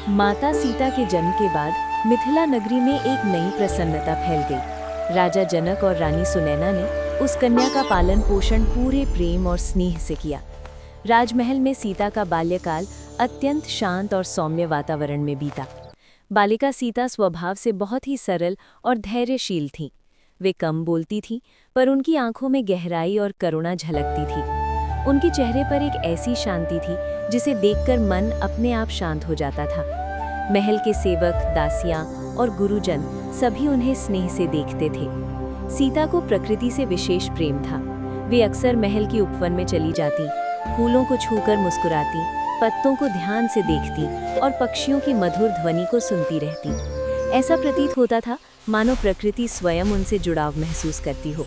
माता सीता के जन्म के बाद मिथिला नगरी में एक नई प्रसन्नता फैल गई। राजा जनक और रानी सुनैना ने उस कन्या का पालन पोषण पूरे प्रेम और स्नेह से किया। राजमहल में सीता का बाल्यकाल अत्यंत शांत और सौम्य वातावरण में बीता। बालिका सीता स्वभाव से बहुत ही सरल और धैर्यशील थी। वे कम बोलती थी, पर उनकी आंखों में गहराई और करुणा झलकती थी। उनके चेहरे पर एक ऐसी शांति थी जिसे देखकर मन अपने आप शांत हो जाता था। महल के सेवक, दासियां और गुरुजन सभी उन्हें स्नेह से देखते थे। सीता को प्रकृति से विशेष प्रेम था। वे अक्सर महल की उपवन में चली जाती, फूलों को छूकर मुस्कुराती, पत्तों को ध्यान से देखती और पक्षियों की मधुर ध्वनि को सुनती रहती। ऐसा प्रतीत होता था मानो प्रकृति स्वयं उनसे जुड़ाव महसूस करती हो।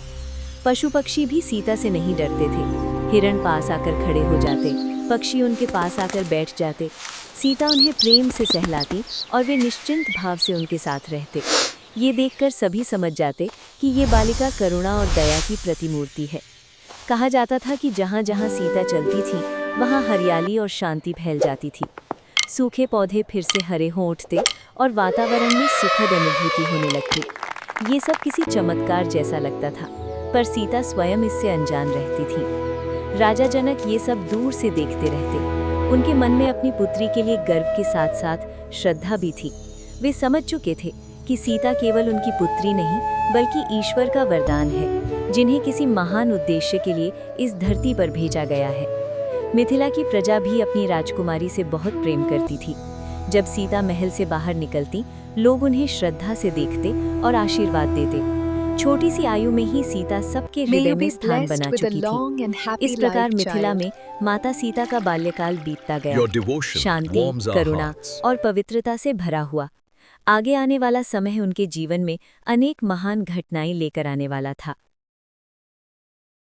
पशु पक्षी भी सीता से नहीं डरते थे। हिरण पास आकर खड़े हो जाते, पक्षी उनके पास आकर बैठ जाते। सीता उन्हें प्रेम से सहलाती और वे निश्चिंत भाव से उनके साथ रहते। ये देखकर सभी समझ जाते कि ये बालिका करुणा और दया की प्रतिमूर्ति है। कहा जाता था कि जहाँ जहाँ सीता चलती थी वहाँ हरियाली और शांति फैल जाती थी। सूखे पौधे फिर से हरे हो उठते और वातावरण में सुखद अनुभूति होने लगती। ये सब किसी चमत्कार जैसा लगता था, पर सीता स्वयं इससे अनजान रहती थी। राजा जनक ये सब दूर से देखते रहते। उनके मन में अपनी पुत्री के लिए गर्व के साथ साथ श्रद्धा भी थी। वे समझ चुके थे कि सीता केवल उनकी पुत्री नहीं बल्कि ईश्वर का वरदान है, जिन्हें किसी महान उद्देश्य के लिए इस धरती पर भेजा गया है। मिथिला की प्रजा भी अपनी राजकुमारी से बहुत प्रेम करती थी। जब सीता महल से बाहर निकलती, लोग उन्हें श्रद्धा से देखते और आशीर्वाद देते। छोटी सी आयु में ही सीता सबके हृदय में स्थान बना चुकी थी। इस प्रकार मिथिला में माता सीता का बाल्यकाल बीतता गया, शांति, करुणा और पवित्रता से भरा हुआ। आगे आने वाला समय उनके जीवन में अनेक महान घटनाएं लेकर आने वाला था।